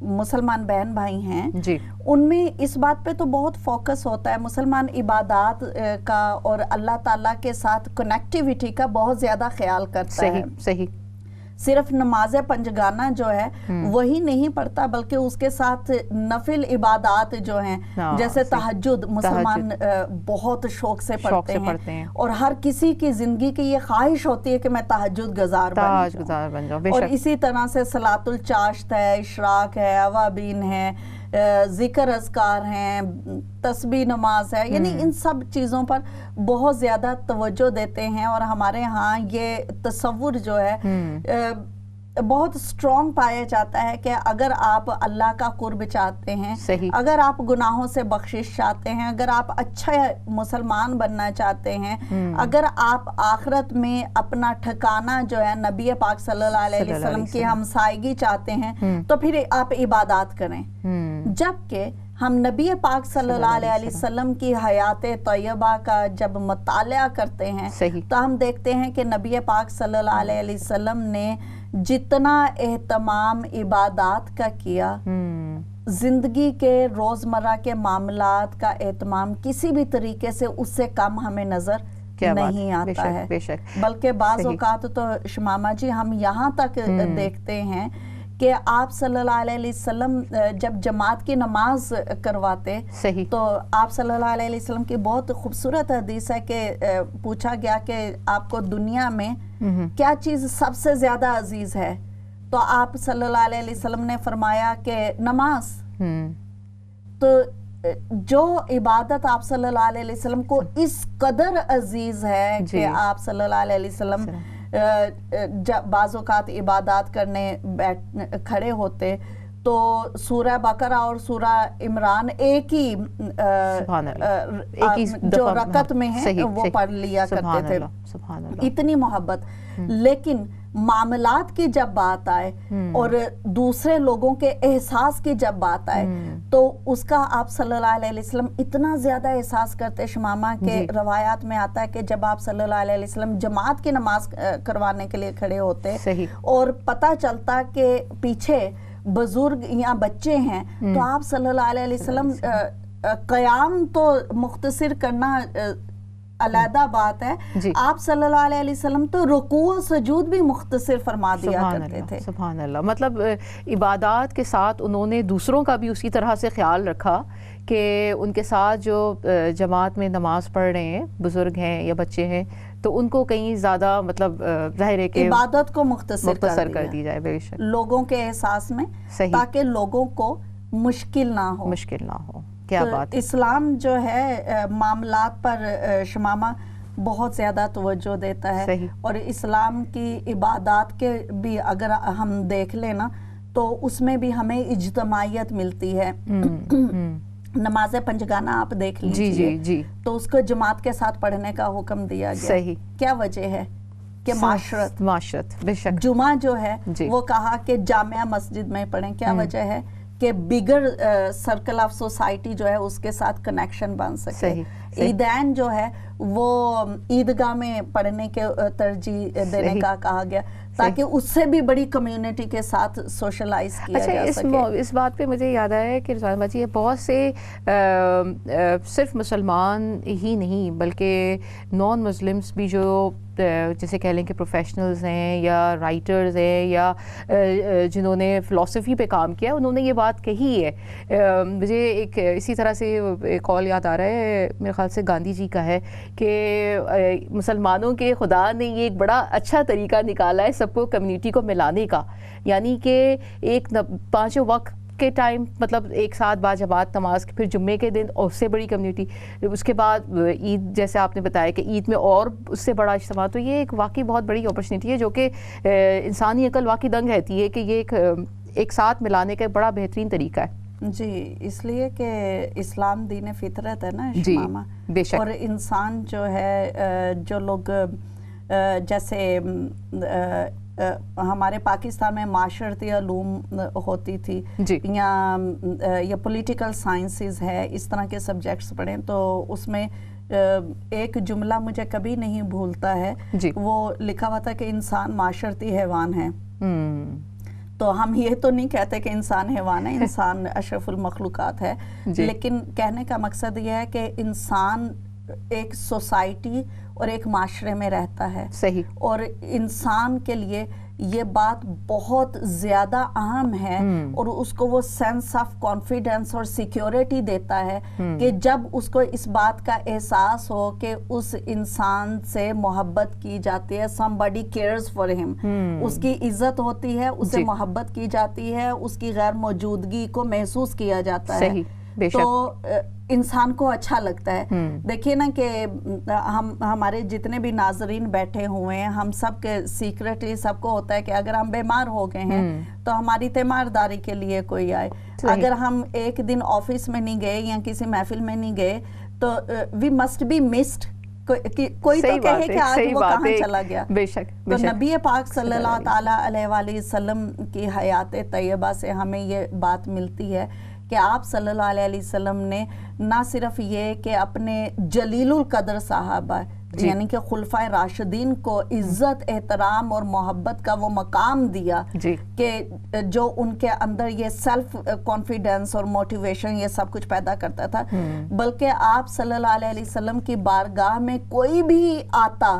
مسلمان بہن بھائی ہیں جی ان میں اس بات پہ تو بہت فوکس ہوتا ہے، مسلمان عبادات کا اور اللہ تعالیٰ کے ساتھ کنیکٹیویٹی کا بہت زیادہ خیال کرتا ہے. صحیح. صرف نماز پنجگانہ جو ہے وہی نہیں پڑھتا، بلکہ اس کے ساتھ نفل عبادات جو ہیں جیسے تہجد مسلمان بہت شوق سے پڑھتے ہیں، اور ہر کسی کی زندگی کی یہ خواہش ہوتی ہے کہ میں تہجد گزار بن جاؤں. اور اسی طرح سے صلاۃ الچاشت ہے، اشراق ہے، اوابین ہے، ذکر اذکار ہیں، تسبیح نماز ہے، یعنی ان سب چیزوں پر بہت زیادہ توجہ دیتے ہیں. اور ہمارے ہاں یہ تصور جو ہے بہت سٹرونگ پایا جاتا ہے کہ اگر آپ اللہ کا قرب چاہتے ہیں، اگر آپ گناہوں سے بخشش چاہتے ہیں، اگر آپ اچھا مسلمان بننا چاہتے ہیں، اگر آپ آخرت میں اپنا ٹھکانہ جو ہے نبی پاک صلی اللہ علیہ وسلم کی ہمسائیگی چاہتے ہیں، تو پھر آپ عبادات کریں. جبکہ ہم نبی پاک صلی اللہ علیہ وسلم کی حیات طیبہ کا جب مطالعہ کرتے ہیں تو ہم دیکھتے ہیں کہ نبی پاک صلی اللہ علیہ وسلم نے جتنا اہتمام عبادات کا کیا، زندگی کے روزمرہ کے معاملات کا اہتمام کسی بھی طریقے سے اس سے کم ہمیں نظر نہیں آتا ہے. بلکہ بعض اوقات تو شمامہ جی ہم یہاں تک دیکھتے ہیں کہ آپ صلی اللہ علیہ وسلم جب جماعت کی نماز کرواتے تو آپ صلی اللہ علیہ وسلم کی بہت خوبصورت حدیث ہے کہ پوچھا گیا کہ آپ کو دنیا میں کیا چیز سب سے زیادہ عزیز ہے، تو آپ صلی اللہ علیہ وسلم نے فرمایا کہ نماز. تو جو عبادت آپ صلی اللہ علیہ وسلم کو اس قدر عزیز ہے کہ آپ صلی اللہ علیہ وسلم بعض اوقات عبادات کرنے کھڑے ہوتے تو سورہ بقرہ اور سورہ عمران ایک ہی جو رکعت میں ہے وہ پڑھ لیا کرتے تھے. اتنی محبت. لیکن معاملات کی جب بات آئے اور دوسرے لوگوں کے احساس کی جب بات آئے تو اس کا آپ صلی اللہ علیہ وسلم اتنا زیادہ احساس کرتے شمامہ کے روایات میں آتا ہے کہ جب آپ صلی اللہ علیہ وسلم جماعت کی نماز کروانے کے لیے کھڑے ہوتے اور پتہ چلتا کہ پیچھے بزرگ یا بچے ہیں تو آپ صلی اللہ علیہ وسلم قیام تو مختصر کرنا علیحدہ بات ہے، آپ صلی اللہ علیہ وسلم تو رکوع و سجود بھی مختصر فرما دیا کرتے تھے. سبحان اللہ. مطلب عبادات کے ساتھ انہوں نے دوسروں کا بھی اسی طرح سے خیال رکھا کہ ان کے ساتھ جو جماعت میں نماز پڑھ رہے ہیں بزرگ ہیں یا بچے ہیں تو ان کو کہیں زیادہ مطلب ظاہر ہے کہ عبادت کو مختصر کر دی جائے بے شک لوگوں کے احساس میں، تاکہ لوگوں کو مشکل نہ ہو. کیا بات. اسلام جو ہے معاملات پر شمامہ بہت زیادہ توجہ دیتا ہے، اور اسلام کی عبادات کے بھی اگر ہم دیکھ لیں نا تو اس میں بھی ہمیں اجتماعیت ملتی ہے. نماز پنجگانہ آپ دیکھ لیجئے تو اس کو جماعت کے ساتھ پڑھنے کا حکم دیا گیا. کیا وجہ ہے؟ کہ معاشرت. بے شک. جمعہ جو ہے وہ کہا کہ جامعہ مسجد میں پڑھیں. کیا وجہ ہے؟ کہ بگر سرکل آف سوسائٹی جو ہے اس کے ساتھ کنیکشن بن سکے. عیدین جو ہے وہ عیدگاہ میں پڑھنے کے ترجیح دینے کا کہا گیا تاکہ اس سے بھی بڑی کمیونٹی کے ساتھ سوشلائز کیا جا سکے. اس بات پہ مجھے یاد آیا کہ رضوان باجی بہت سے صرف مسلمان ہی نہیں بلکہ نان مسلمس بھی جو جیسے کہہ لیں کہ پروفیشنلز ہیں یا رائٹرز ہیں یا جنہوں نے فلسفی پہ کام کیا انہوں نے یہ بات کہی ہے. مجھے ایک اسی طرح سے کال یاد آ رہا ہے میرے خیال سے گاندھی جی کا ہے کہ مسلمانوں کے خدا نے یہ ایک بڑا اچھا طریقہ نکالا ہے سب کو کمیونٹی کو ملانے کا، یعنی کہ ایک پانچوں وقت کے ٹائم مطلب ایک ساتھ با جماعت نماز، پھر جمعے کے دن اور اس سے بڑی کمیونٹی، اس کے بعد عید جیسے آپ نے بتایا کہ عید میں اور اس سے بڑا اجتماع. تو یہ ایک واقعی بہت بڑی اپرچونیٹی ہے جو کہ انسانی عقل واقعی دنگ رہتی ہے کہ یہ ایک ساتھ ملانے کا بڑا بہترین طریقہ ہے. جی اس لیے کہ اسلام دین فطرت ہے نا شمامہ. بے شک. اور انسان جو ہے جو لوگ جیسے ہمارے پاکستان میں معاشرتی علوم ہوتی تھی یا پولیٹیکل سائنسز ہے، اس طرح کے سبجیکٹس پڑھیں تو اس میں ایک جملہ مجھے کبھی نہیں بھولتا ہے. وہ لکھا ہوا تھا کہ انسان معاشرتی حیوان ہے. تو ہم یہ تو نہیں کہتے کہ انسان حیوان ہے، انسان اشرف المخلوقات ہے، لیکن کہنے کا مقصد یہ ہے کہ انسان ایک سوسائٹی اور ایک معاشرے میں رہتا ہے، صحیح، اور انسان کے لیے یہ بات بہت زیادہ اہم ہے، اور اس کو وہ سینس آف کانفیڈنس اور سیکیورٹی دیتا ہے کہ جب اس کو اس بات کا احساس ہو کہ اس انسان سے محبت کی جاتی ہے، somebody cares for him، اس کی عزت ہوتی ہے، اسے محبت کی جاتی ہے، اس کی غیر موجودگی کو محسوس کیا جاتا ہے، تو انسان کو اچھا لگتا ہے۔ دیکھیے نا کہ ہمارے جتنے بھی ناظرین بیٹھے ہوئے ہیں، ہم سب کے سیکرٹلی سب کو ہوتا ہے کہ اگر ہم بیمار ہو گئے ہیں تو ہماری تیمارداری کے لیے کوئی آئے، اگر ہم ایک دن آفس میں نہیں گئے یا کسی محفل میں نہیں گئے تو وی مسٹ بی مسڈ، کوئی تو کہے کہ آج وہ کہاں چلا گیا۔ تو نبی پاک صلی اللہ تعالیٰ علیہ وآلہ وسلم کی حیات طیبہ سے ہمیں یہ بات ملتی ہے کہ آپ صلی اللہ علیہ وسلم نے نہ صرف یہ کہ اپنے جلیل القدر صحابہ یعنی کہ خلفائے راشدین کو عزت، احترام اور محبت کا وہ مقام دیا کہ جو ان کے اندر یہ سیلف کانفیڈنس اور موٹیویشن یہ سب کچھ پیدا کرتا تھا، بلکہ آپ صلی اللہ علیہ وسلم کی بارگاہ میں کوئی بھی آتا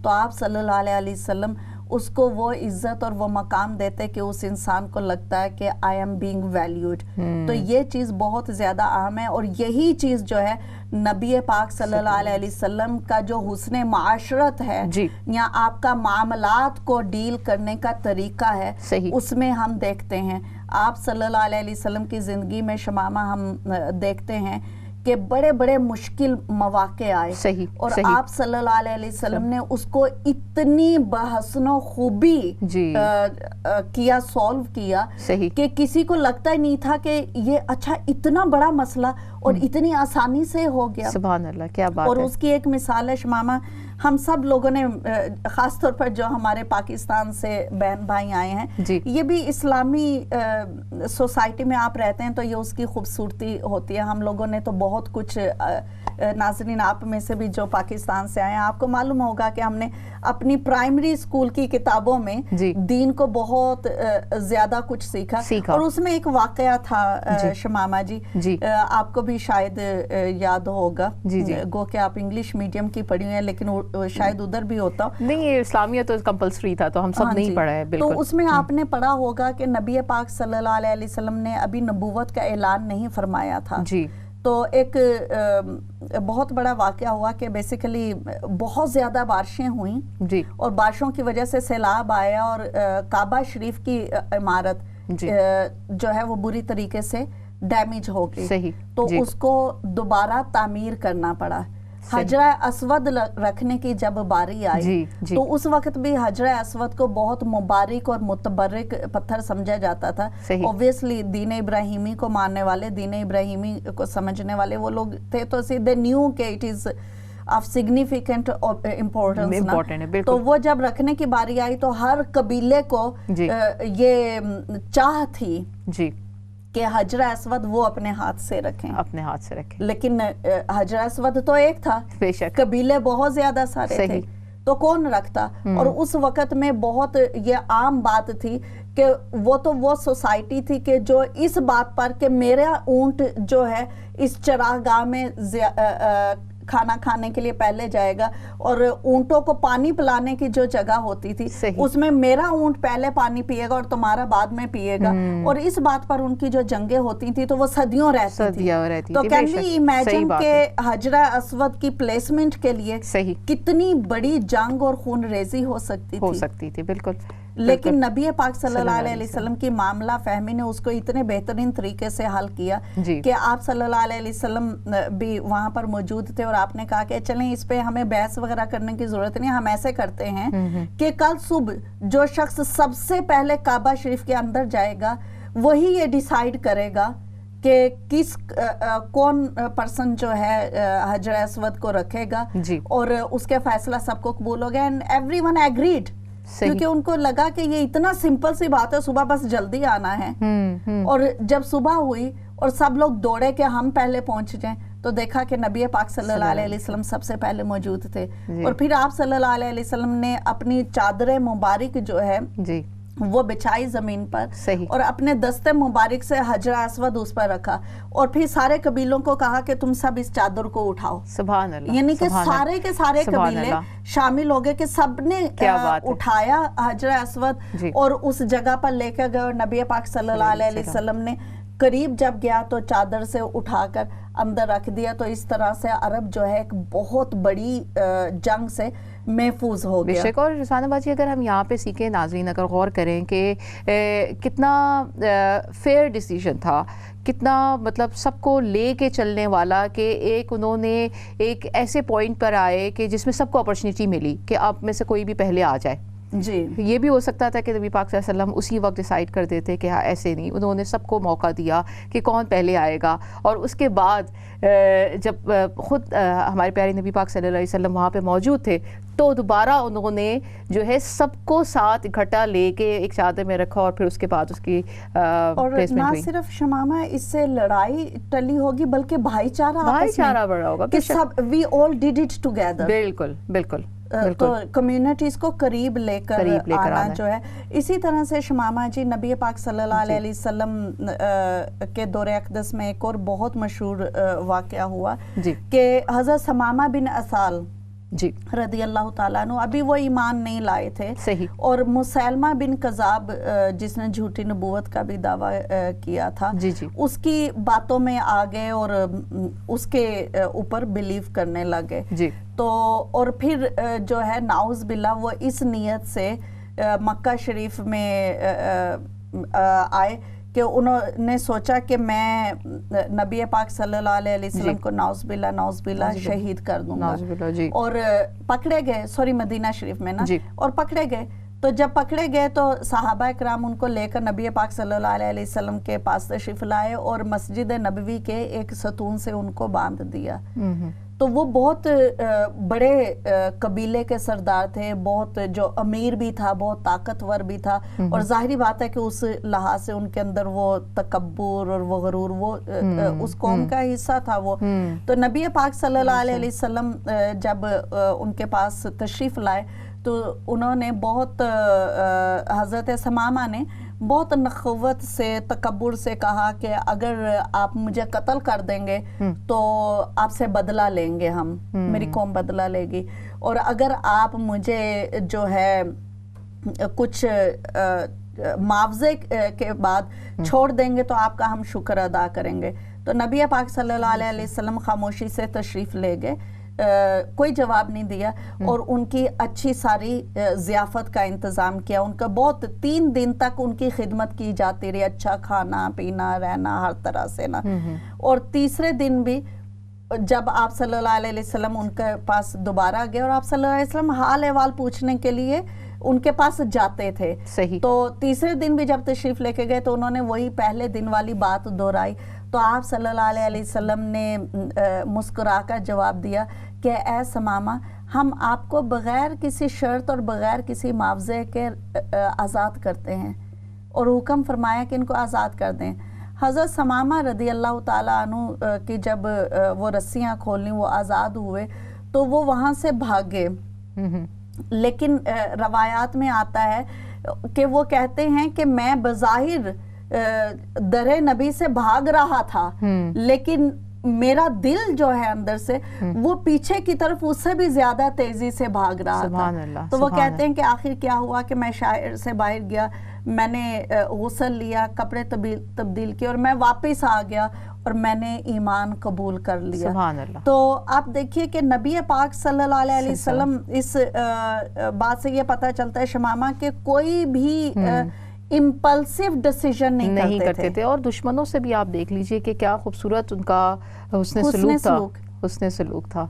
تو آپ صلی اللہ علیہ وسلم اس کو وہ عزت اور وہ مقام دیتے کہ اس انسان کو لگتا ہے کہ I am being valued۔ تو یہ چیز بہت زیادہ اہم ہے، اور یہی چیز جو ہے نبی پاک صلی اللہ علیہ وسلم کا جو حسن معاشرت ہے یا آپ کا معاملات کو ڈیل کرنے کا طریقہ ہے، اس میں ہم دیکھتے ہیں۔ آپ صلی اللہ علیہ وسلم کی زندگی میں شمامہ ہم دیکھتے ہیں کہ بڑے بڑے مشکل مواقع آئے، اور آپ صلی اللہ علیہ وسلم نے اس کو اتنی بحسن و خوبی کیا، سولو کیا کہ کسی کو لگتا ہی نہیں تھا کہ یہ اچھا اتنا بڑا مسئلہ اور اتنی آسانی سے ہو گیا۔ سبحان اللہ، کیا بات ہے۔ اور اس کی ایک مثال ہے شمامہ، ہم سب لوگوں نے خاص طور پر جو ہمارے پاکستان سے بہن بھائی آئے ہیں، یہ بھی اسلامی سوسائٹی میں آپ رہتے ہیں تو یہ اس کی خوبصورتی ہوتی ہے۔ ہم لوگوں نے تو بہت کچھ، ناظرین آپ میں سے بھی جو پاکستان سے آئے ہیں آپ کو معلوم ہوگا کہ ہم نے اپنی پرائمری اسکول کی کتابوں میں دین کو بہت زیادہ کچھ سیکھا، اور اس میں ایک واقعہ تھا شمامہ جی، آپ کو بھی شاید یاد ہوگا، گو کہ آپ انگلش میڈیم کی پڑھی ہوئی ہیں لیکن شاید ادھر بھی ہوتا نہیں، اسلامیہ تو کمپلسری تھا تو ہم سب نہیں پڑھا ہے۔ بالکل، تو اس میں آپ نے پڑھا ہوگا کہ نبی پاک صلی اللہ علیہ وسلم نے ابھی نبوت کا اعلان نہیں فرمایا تھا، تو ایک بہت بڑا واقعہ ہوا کہ بیسیکلی بہت زیادہ بارشیں ہوئیں، اور بارشوں کی وجہ سے سیلاب آیا، اور کعبہ شریف کی عمارت جو ہے وہ بری طریقے سے ڈیمیج ہو گئی، تو اس کو دوبارہ تعمیر کرنا پڑا۔ حجرہ اسود رکھنے کی جب باری آئی تو اس وقت بھی حجرہ اسود کو بہت مبارک اور متبرک پتھر سمجھا جاتا تھا۔ اوبویسلی دین ابراہیمی کو ماننے والے، دین ابراہیمی کو سمجھنے والے وہ لوگ تھے، تو دے نیو کہ it is of significant importance, تو وہ جب رکھنے کی باری آئی تو ہر قبیلے کو یہ چاہ تھی کہ حجرہ اسود وہ اپنے ہاتھ سے رکھیں، لیکن حجرہ اسود تو ایک تھا، قبیلے بہت زیادہ سارے تھے، تو کون رکھتا؟ اور اس وقت میں بہت یہ عام بات تھی کہ وہ سوسائٹی تھی کہ جو اس بات پر کہ میرا اونٹ جو ہے اس چراگاہ میں کھانا کھانے کے لیے پہلے جائے گا، اور اونٹوں کو پانی پلانے کی جو جگہ ہوتی تھی اس میں میرا اونٹ پہلے پانی پیے گا اور تمہارا بعد میں پیے گا، اور اس بات پر ان کی جو جنگیں ہوتی تھی تو وہ صدیوں رہتی تھی۔ تو کین وی امیجن کہ حجرہ اسود کی پلیسمنٹ کے لیے کتنی بڑی جنگ اور خون ریزی ہو سکتی تھی۔ بالکل، لیکن نبی پاک صلی اللہ علیہ وسلم کی معاملہ فہمی نے اس کو اتنے بہترین طریقے سے حل کیا کہ آپ صلی اللہ علیہ وسلم بھی وہاں پر موجود تھے، اور آپ نے کہا کہ چلیں اس پہ ہمیں بحث وغیرہ کرنے کی ضرورت نہیں، ہم ایسے کرتے ہیں کہ کل صبح جو شخص سب سے پہلے کعبہ شریف کے اندر جائے گا وہی یہ ڈیسائیڈ کرے گا کہ کون پرسن جو ہے حجر اسود کو رکھے گا، اور اس کے فیصلہ سب کو قبول ہو گیا، اینڈ ایوری ون ایگریڈ، کیونکہ ان کو لگا کہ یہ اتنا سمپل سی بات ہے، صبح بس جلدی آنا ہے۔ اور جب صبح ہوئی اور سب لوگ دوڑے کہ ہم پہلے پہنچ جائیں تو دیکھا کہ نبی پاک صلی اللہ علیہ وسلم سب سے پہلے موجود تھے، اور پھر آپ صلی اللہ علیہ وسلم نے اپنی چادر مبارک جو ہے وہ بچھائی زمین پر صحیح. اور اپنے دستے مبارک سے حجر اسود اس پر رکھا اور پھر سارے قبیلوں کو کہا کہ تم سب اس چادر کو اٹھاؤ. سبحان اللہ. یعنی کہ سارے کے سارے قبیلے شامل ہو گئے کہ سب نے اٹھایا حجر اسود اور اس جگہ پر لے کر گئے. اور نبی پاک صلی اللہ علیہ وسلم نے قریب جب گیا تو چادر سے اٹھا کر اندر رکھ دیا. تو اس طرح سے عرب جو ہے ایک بہت بڑی جنگ سے محفوظ ہو گیا. بے شک. اور رسانہ باجی اگر ہم یہاں پہ سیکھیں ناظرین، اگر غور کریں کہ کتنا فیئر ڈیسیژن تھا، کتنا مطلب سب کو لے کے چلنے والا، کہ ایک انہوں نے ایک ایسے پوائنٹ پر آئے کہ جس میں سب کو اپرچونیٹی ملی کہ آپ میں سے کوئی بھی پہلے آ جائے. جی یہ بھی ہو سکتا تھا کہ نبی پاک صلی اللہ علیہ وسلم اسی وقت ڈیسائیڈ کر دیتے کہ ہاں ایسے نہیں، انہوں نے سب کو موقع دیا کہ کون پہلے آئے گا. اور اس کے بعد جب خود ہمارے پیارے نبی پاک صلی اللہ علیہ وسلم وہاں پہ موجود تھے تو دوبارہ انہوں نے جو ہے سب کو ساتھ اکٹھا لے کے ایک چادر میں رکھا اور پھر اس کے بعد اس کی اور نہ صرف شمامہ اس سے لڑائی ٹلی ہوگی بلکہ بھائی چارہ بڑھا ہوگا کہ سب وی آل ڈیڈ اٹ ٹوگیدر. بالکل بالکل. تو کمیونٹیز کو قریب لے کر آنا جو ہے. اسی طرح سے شمامہ جی نبی پاک صلی اللہ علیہ وسلم کے دور اقدس میں ایک اور بہت مشہور واقعہ ہوا کہ حضرت ثمامہ بن اسال جی رضی اللہ تعالیٰ عنہ ابھی وہ ایمان نہیں لائے تھے. صحیح. اور مسیلمہ بن کذاب جس نے جھوٹی نبوت کا بھی دعویٰ کیا تھا جی جی اس کی باتوں میں آ گئے اور اس کے اوپر بلیو کرنے لگے. جی تو اور پھر جو ہے نعوذ باللہ وہ اس نیت سے مکہ شریف میں آئے کہ انہوں نے سوچا کہ میں نبی پاک صلی اللہ علیہ وسلم کو نعوذ باللہ شہید کر دوں گا. اور پکڑے گئے، سوری مدینہ شریف میں نا، اور پکڑے گئے. تو جب پکڑے گئے تو صحابہ اکرام ان کو لے کر نبی پاک صلی اللہ علیہ وسلم کے پاس تشریف لائے اور مسجد نبوی کے ایک ستون سے ان کو باندھ دیا. تو وہ بہت بڑے قبیلے کے سردار تھے، بہت جو امیر بھی تھا، بہت طاقتور بھی تھا. اور ظاہری بات ہے کہ اس لحاظ سے ان کے اندر وہ تکبر اور وہ غرور وہ اس قوم کا حصہ تھا وہ. تو نبی پاک صلی اللہ علیہ وسلم جب ان کے پاس تشریف لائے تو انہوں نے بہت حضرت ثمامہ نے بہت نخوت سے تکبر سے کہا کہ اگر آپ مجھے قتل کر دیں گے تو آپ سے بدلہ لیں گے، ہم میری قوم بدلہ لے گی، اور اگر آپ مجھے جو ہے کچھ معاوضے کے بعد چھوڑ دیں گے تو آپ کا ہم شکر ادا کریں گے. تو نبی پاک صلی اللہ علیہ وسلم خاموشی سے تشریف لے گئے، کوئی جواب نہیں دیا اور ان کی اچھی ساری ضیافت کا انتظام کیا. ان کا بہت 3 دن تک ان کی خدمت کی جاتی رہی، اچھا کھانا پینا رہنا ہر طرح سے نا. اور تیسرے دن بھی جب آپ صلی اللہ علیہ وسلم ان کے پاس دوبارہ گئے اور آپ صلی اللہ علیہ وسلم حال احوال پوچھنے کے لیے ان کے پاس جاتے تھے. صحیح. تو تیسرے دن بھی جب تشریف لے کے گئے تو انہوں نے وہی پہلے دن والی بات دہرائی. تو آپ صلی اللہ علیہ وسلم نے مسکرا کر جواب دیا کہ اے ثمامہ، ہم آپ کو بغیر کسی شرط اور بغیر کسی معاوضے کے آزاد کرتے ہیں، اور حکم فرمایا کہ ان کو آزاد کر دیں. حضرت ثمامہ رضی اللہ تعالیٰ عنہ کی جب وہ رسیاں کھولیں وہ آزاد ہوئے تو وہ وہاں سے بھاگے. لیکن روایات میں آتا ہے کہ وہ کہتے ہیں کہ میں بظاہر در نبی سے بھاگ رہا تھا لیکن میرا دل جو ہے اندر سے وہ پیچھے کی طرف اس سے بھی زیادہ تیزی سے بھاگ رہا تھا. تو وہ کہتے ہیں کہ آخر کیا ہوا کہ میں شاعر سے باہر گیا، میں نے غسل لیا، کپڑے تبدیل کیے اور میں واپس آ گیا اور میں نے ایمان قبول کر لیا. سبحان اللہ. تو آپ دیکھیے کہ نبی پاک صلی اللہ علیہ وسلم اس بات سے یہ پتہ چلتا ہے شمامہ کہ کوئی بھی امپلسیو ڈیسیژن نہیں کرتے تھے. اور دشمنوں سے بھی آپ دیکھ لیجئے کہ کیا خوبصورت ان کا حسن سلوک تھا.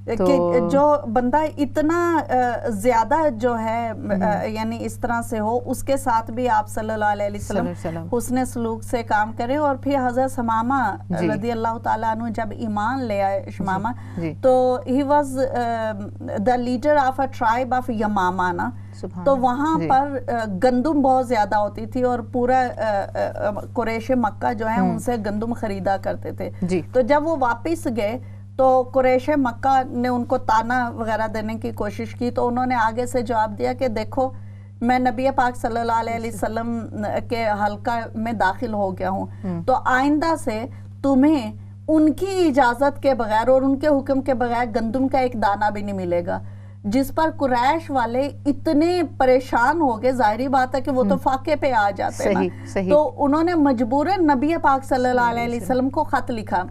کہ جو بندہ اتنا زیادہ جو ہے یعنی اس طرح سے ہو، اس کے ساتھ بھی آپ صلی اللہ علیہ وسلم حسن سلوک سے کام کرے. اور پھر حضرت ثمامہ رضی اللہ تعالیٰ عنہ جب ایمان لے آئے شمامہ تو he was the leader of a tribe of یمامہ نا. تو وہاں پر گندم بہت زیادہ ہوتی تھی اور پورا قریش مکہ جو ہے ان سے گندم خریدا کرتے تھے. تو جب وہ واپس گئے تو قریش مکہ نے ان کو تانا وغیرہ دینے کی کوشش کی تو انہوں نے آگے سے جواب دیا کہ دیکھو میں نبی پاک صلی اللہ علیہ وسلم کے حلقہ میں داخل ہو گیا ہوں تو آئندہ سے تمہیں ان کی اجازت کے بغیر اور ان کے حکم کے بغیر گندم کا ایک دانہ بھی نہیں ملے گا. جس پر قریش والے اتنے پریشان ہو گئے, ظاہری بات ہے کہ وہ تو فاقے پہ آ جاتے ہیں نا, تو انہوں نے مجبوراً نبی پاک صلی اللہ علیہ وسلم کو خط لکھا.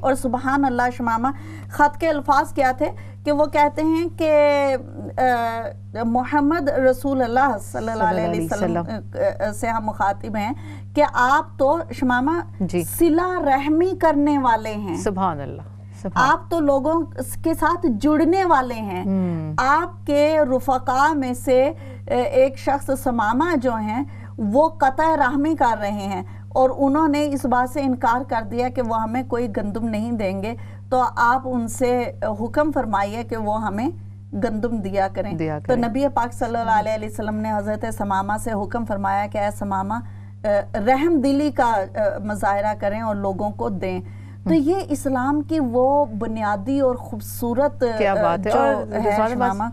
اور سبحان اللہ شمامہ, خط کے الفاظ کیا تھے کہ وہ کہتے ہیں کہ محمد رسول اللہ صلی اللہ علیہ وسلم سے ہم مخاطب ہیں کہ آپ تو شمامہ صلہ رحمی کرنے والے ہیں. سبحان اللہ. آپ تو لوگوں کے ساتھ جڑنے والے ہیں. آپ کے رفقا میں سے ایک شخص سمامہ جو ہیں وہ قطع رحمی کر رہے ہیں, اور انہوں نے اس بات سے انکار کر دیا کہ وہ ہمیں کوئی گندم نہیں دیں گے, تو آپ ان سے حکم فرمائیے کہ وہ ہمیں گندم دیا کریں. تو نبی پاک صلی اللہ علیہ وسلم نے حضرت سمامہ سے حکم فرمایا کہ اے سمامہ رحم دلی کا مظاہرہ کریں اور لوگوں کو دیں. تو یہ اسلام کی وہ بنیادی اور خوبصورت جو ہے شمامہ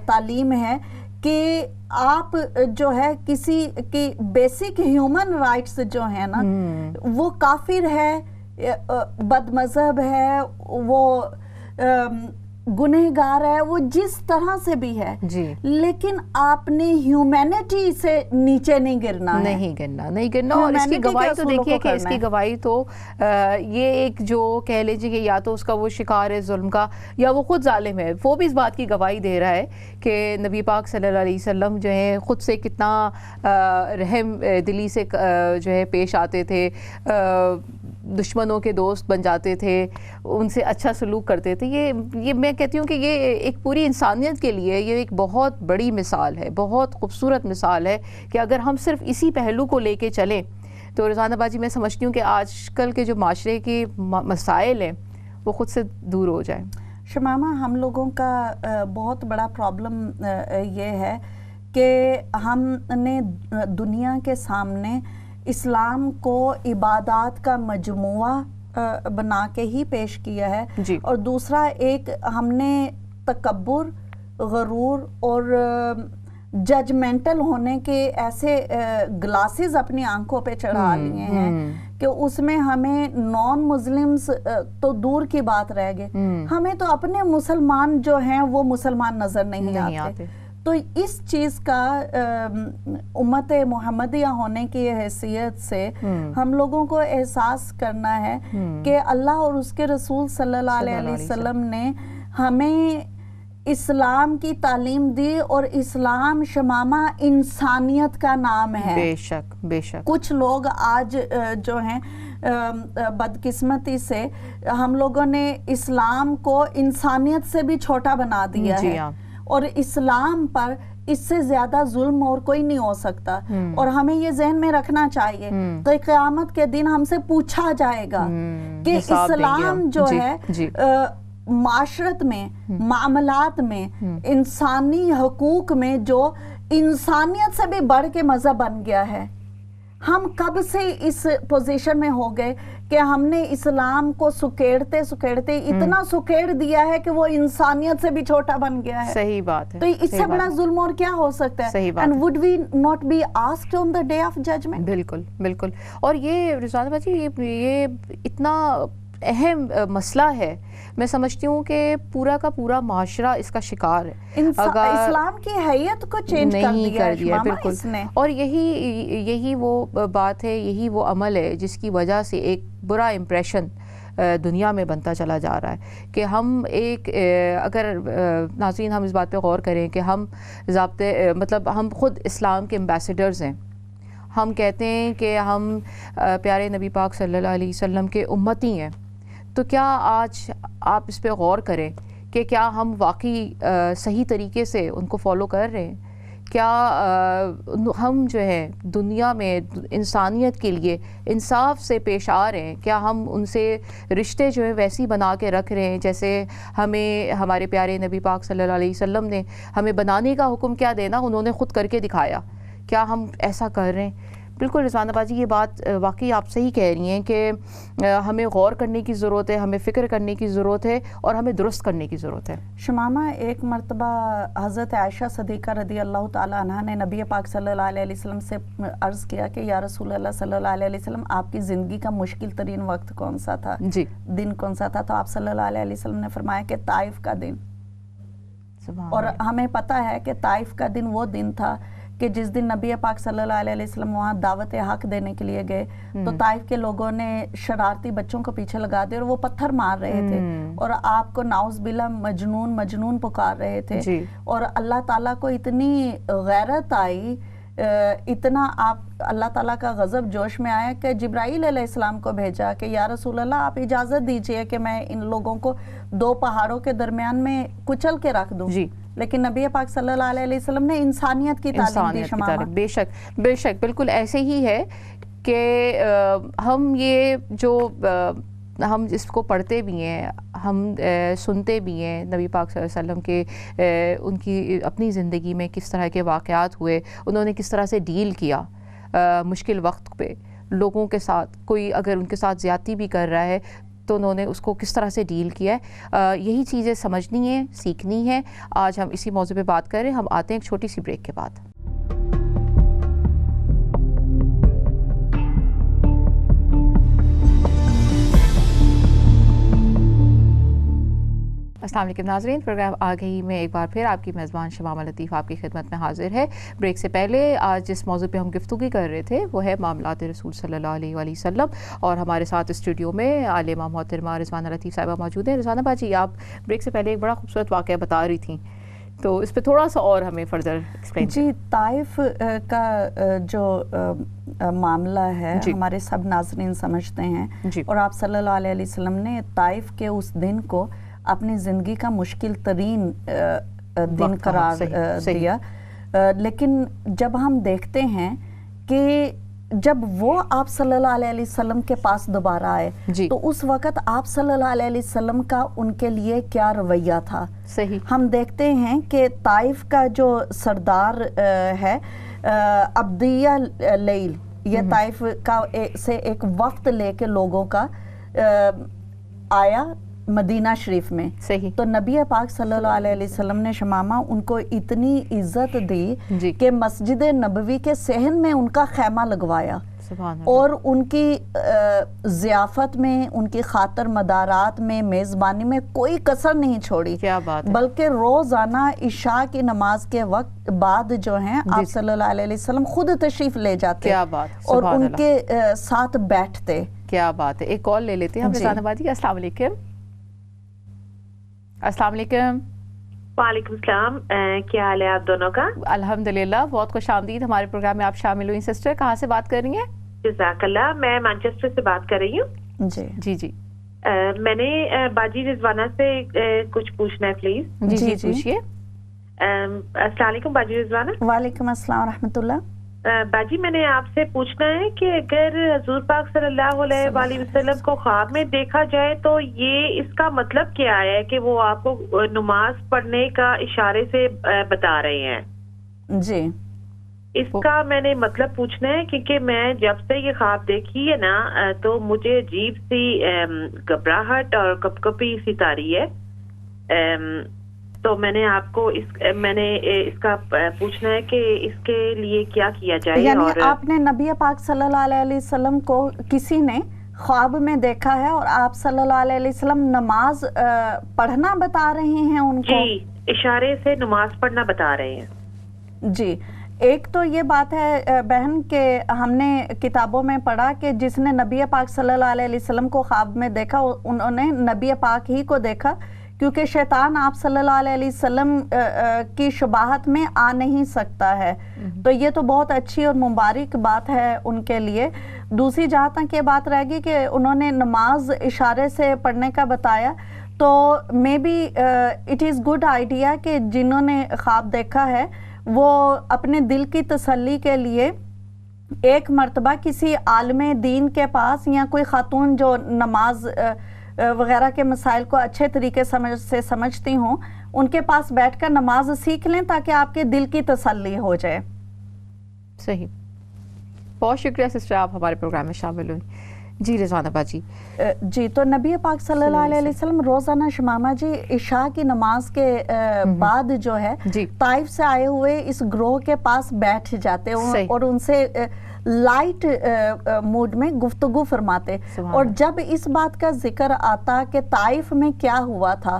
تعلیم ہے کہ آپ جو ہے کسی کی بیسک ہیومن رائٹس جو ہیں نا, وہ کافر ہے, بد مذہب ہے, وہ گنہگار ہے, وہ جس طرح سے بھی ہے, لیکن آپ نے ہیومینٹی سے نیچے نہیں گرنا ہے, نہیں گرنا. اور اس کی گواہی تو دیکھیے کہ اس کی گواہی تو یہ ایک جو کہہ لیجیے کہ یا تو اس کا وہ شکار ہے ظلم کا یا وہ خود ظالم ہے, وہ بھی اس بات کی گواہی دے رہا ہے کہ نبی پاک صلی اللہ علیہ وسلم جو ہے خود سے کتنا رحم دلی سے جو ہے پیش آتے تھے, دشمنوں کے دوست بن جاتے تھے, ان سے اچھا سلوک کرتے تھے. یہ میں کہتی ہوں کہ یہ ایک پوری انسانیت کے لیے یہ ایک بہت بڑی مثال ہے, بہت خوبصورت مثال ہے کہ اگر ہم صرف اسی پہلو کو لے کے چلیں تو رضوانہ باجی میں سمجھتی ہوں کہ آج کل کے جو معاشرے کے مسائل ہیں وہ خود سے دور ہو جائیں. شمامہ, ہم لوگوں کا بہت بڑا پرابلم یہ ہے کہ ہم نے دنیا کے سامنے اسلام کو عبادات کا مجموعہ بنا کے ہی پیش کیا ہے, اور دوسرا ایک ہم نے تکبر, غرور اور ججمنٹل ہونے کے ایسے گلاسز اپنی آنکھوں پہ چڑھا لیے ہیں کہ اس میں ہمیں نان مسلمز تو دور کی بات رہ گئے, ہمیں تو اپنے مسلمان جو ہیں وہ مسلمان نظر نہیں آتے. تو اس چیز کا امت محمدیہ ہونے کی حیثیت سے ہم لوگوں کو احساس کرنا ہے کہ اللہ اور اس کے رسول صلی اللہ علیہ وسلم نے ہمیں اسلام کی تعلیم دی, اور اسلام شمامہ انسانیت کا نام ہے. بے شک بے شک. کچھ لوگ آج جو ہیں بدقسمتی سے ہم لوگوں نے اسلام کو انسانیت سے بھی چھوٹا بنا دیا ہے, اور اسلام پر اس سے زیادہ ظلم اور کوئی نہیں ہو سکتا, اور ہمیں یہ ذہن میں رکھنا چاہیے تو قیامت کے دن ہم سے پوچھا جائے گا کہ اسلام جو ہے معاشرت میں, معاملات میں, انسانی حقوق میں جو انسانیت سے بھی بڑھ کے مذہب بن گیا ہے, ہم کب سے اس پوزیشن میں ہو گئے کہ ہم نے اسلام کو سکیڑتے سکیڑتے اتنا سکیڑ دیا ہے کہ وہ انسانیت سے بھی چھوٹا بن گیا ہے. صحیح بات ہے. تو اس سے بڑا ظلم اور کیا ہو سکتا ہے؟ صحیح بات. And would we not be asked on the day of judgment? بالکل بالکل. اور یہ رضوانہ باجی یہ اتنا اہم مسئلہ ہے, میں سمجھتی ہوں کہ پورا کا پورا معاشرہ اس کا شکار ہے. اسلام کی حیت کو چینج کر دیا بالکل. اور یہی وہ بات ہے, یہی وہ عمل ہے جس کی وجہ سے ایک برا امپریشن دنیا میں بنتا چلا جا رہا ہے کہ ہم ایک اگر ناظرین ہم اس بات پہ غور کریں کہ ہم مطلب ہم خود اسلام کے ایمبیسیڈرز ہیں, ہم کہتے ہیں کہ ہم پیارے نبی پاک صلی اللہ علیہ وسلم کے امتی ہیں, تو کیا آج آپ اس پہ غور کریں کہ کیا ہم واقعی صحیح طریقے سے ان کو فالو کر رہے ہیں؟ کیا ہم جو ہے دنیا میں انسانیت کے لیے انصاف سے پیش آ رہے ہیں؟ کیا ہم ان سے رشتے جو ہے ویسی بنا کے رکھ رہے ہیں جیسے ہمیں ہمارے پیارے نبی پاک صلی اللہ علیہ وسلم نے ہمیں بنانے کا حکم کیا دینا انہوں نے خود کر کے دکھایا؟ کیا ہم ایسا کر رہے ہیں؟ بالکل رضوانہ باجی، یہ بات واقعی آپ صحیح کہہ رہی ہیں کہ ہمیں غور کرنے کی ضرورت ہے، ہمیں فکر کرنے کی ضرورت ہے اور ہمیں درست کرنے کی ضرورت ہے۔ شمامہ، ایک مرتبہ حضرت عائشہ صدیقہ رضی اللہ تعالیٰ عنہ نے نبی پاک صلی اللہ علیہ وسلم سے عرض کیا کہ یا رسول اللہ صلی اللہ علیہ وسلم، آپ کی زندگی کا مشکل ترین وقت کون سا تھا؟ جی، دن کون سا تھا؟ تو آپ صلی اللہ علیہ وسلم نے فرمایا کہ طائف کا دن۔ اور ہمیں پتہ ہے کہ طائف کا دن وہ دن تھا کہ جس دن نبی پاک صلی اللہ علیہ وسلم وہاں دعوت حق دینے کے لیے گئے تو طائف کے لوگوں نے شرارتی بچوں کو پیچھے لگا دیا اور وہ پتھر مار رہے تھے اور آپ کو نعوذ باللہ مجنون مجنون پکار رہے تھے۔ اور اللہ تعالیٰ کو اتنی غیرت آئی، اتنا اللہ تعالیٰ کا غضب جوش میں آیا کہ جبرائیل علیہ السلام کو بھیجا کہ یا رسول اللہ، آپ اجازت دیجئے کہ میں ان لوگوں کو دو پہاڑوں کے درمیان میں کچل کے رکھ دوں۔ لیکن نبی پاک صلی اللہ علیہ وسلم نے انسانیت کی تعلیم دی شمامہ۔ بے شک بے شک، بالکل ایسے ہی ہے کہ ہم یہ جو ہم اس کو پڑھتے بھی ہیں، ہم سنتے بھی ہیں نبی پاک صلی اللہ علیہ وسلم کے ان کی اپنی زندگی میں کس طرح کے واقعات ہوئے، انہوں نے کس طرح سے ڈیل کیا مشکل وقت پہ لوگوں کے ساتھ، کوئی اگر ان کے ساتھ زیادتی بھی کر رہا ہے تو انہوں نے اس کو کس طرح سے ڈیل کیا ہے۔ یہی چیزیں سمجھنی ہیں، سیکھنی ہیں۔ آج ہم اسی موضوع پہ بات کر رہے ہیں۔ ہم آتے ہیں ایک چھوٹی سی بریک کے بعد۔ السلام علیکم ناظرین، پروگرام آگہی میں ایک بار پھر آپ کی میزبان شمامہ لطیف آپ کی خدمت میں حاضر ہے۔ بریک سے پہلے آج جس موضوع پہ ہم گفتگو کر رہے تھے وہ ہے معاملات رسول صلی اللہ علیہ وآلہ وسلم، اور ہمارے ساتھ اسٹوڈیو میں عالمہ محترمہ رضوانہ لطیف صاحبہ موجود ہیں۔ رضوانہ باجی، آپ بریک سے پہلے ایک بڑا خوبصورت واقعہ بتا رہی تھیں، تو اس پہ تھوڑا سا اور ہمیں فردر ایکسپلین۔ جی، طائف کا جو معاملہ ہے ہمارے سب ناظرین سمجھتے ہیں، اور آپ صلی اللہ علیہ وسلم نے طائف کے اس دن کو اپنی زندگی کا مشکل ترین دن قرار دیا۔ لیکن جب ہم دیکھتے ہیں کہ جب وہ آپ صلی اللہ علیہ وسلم کے پاس دوبارہ آئے تو اس وقت آپ صلی اللہ علیہ وسلم کا ان کے لیے کیا رویہ تھا۔ ہم دیکھتے ہیں کہ طائف کا جو سردار ہے عبدیہ لیل، یہ طائف کا سے ایک وفد لے کے لوگوں کا آیا مدینہ شریف میں، تو نبی پاک صلی اللہ علیہ وسلم نے شمامہ ان کو اتنی عزت دی کہ مسجد نبوی کے صحن میں ان کا خیمہ لگوایا، اور ان کی ضیافت میں، ان کی خاطر مدارات میں، میزبانی میں کوئی کسر نہیں چھوڑی، بلکہ روزانہ عشاء کی نماز کے وقت بعد جو ہیں آپ صلی اللہ علیہ وسلم خود تشریف لے جاتے اور ان کے ساتھ بیٹھتے۔ کیا بات ہے۔ ایک کال لے لیتے ہیں ہم رضوانہ باجی۔ السلام علیکم۔ السلام علیکم۔ وعلیکم السلام، کیا حال ہے آپ دونوں کا؟ الحمدللہ، بہت خوش آمدید ہمارے پروگرام میں آپ شامل ہوئی۔ سسٹر کہاں سے بات کر رہی ہیں؟ جزاک اللہ، میں مانچسٹر سے بات کر رہی ہوں۔ جی جی، میں نے باجی رضوانہ سے کچھ پوچھنا ہے پلیز۔ جی پوچھیے۔ السلام علیکم باجی رضوانہ۔ وعلیکم السلام ورحمۃ اللہ۔ باجی میں نے آپ سے پوچھنا ہے کہ اگر حضور پاک صلی اللہ علیہ وآلہ وسلم کو خواب میں دیکھا جائے تو یہ اس کا مطلب کیا ہے کہ وہ آپ کو نماز پڑھنے کا اشارے سے بتا رہے ہیں؟ جی، اس کا میں نے مطلب پوچھنا ہے کیونکہ میں جب سے یہ خواب دیکھی ہے نا تو مجھے عجیب سی گھبراہٹ اور کپ کپی سی تاری ہے، تو میں نے آپ کو اس کا پوچھنا ہے کہ اس کے لیے کیا کیا جائے۔ یعنی آپ نے نبی پاک صلی اللہ علیہ وسلم کو کسی نے خواب میں دیکھا ہے اور آپ صلی اللہ علیہ وسلم نماز پڑھنا بتا رہے ہیں ان کو؟ جی، اشارے سے نماز پڑھنا بتا رہے ہیں۔ جی، ایک تو یہ بات ہے بہن کہ ہم نے کتابوں میں پڑھا کہ جس نے نبی پاک صلی اللہ علیہ وسلم کو خواب میں دیکھا انہوں نے نبی پاک ہی کو دیکھا، کیونکہ شیطان آپ صلی اللہ علیہ وسلم کی شباہت میں آ نہیں سکتا ہے، تو یہ تو بہت اچھی اور مبارک بات ہے ان کے لیے۔ دوسری جہاں تک یہ بات رہ گی کہ انہوں نے نماز اشارے سے پڑھنے کا بتایا، تو may be it is good idea کہ جنہوں نے خواب دیکھا ہے وہ اپنے دل کی تسلی کے لیے ایک مرتبہ کسی عالم دین کے پاس یا کوئی خاتون جو نماز وغیرہ کے مسائل کو اچھے طریقے سے سمجھتی ہوں ان کے پاس بیٹھ کر نماز سیکھ لیں تاکہ آپ کے دل کی تسلی ہو جائے۔ صحیح۔ بہت شکریہ سسٹر آپ ہمارے پروگرام میں شامل ہوئی. جی رضوانہ باجی. جی تو نبی پاک صلی اللہ علیہ وسلم روزانہ شمامہ جی عشاء کی نماز کے بعد جو ہے طائف سے آئے ہوئے اس گروہ کے پاس بیٹھ جاتے اور ان سے لائٹ موڈ میں گفتگو فرماتے. اور جب اس بات کا ذکر آتا کہ طائف میں کیا ہوا تھا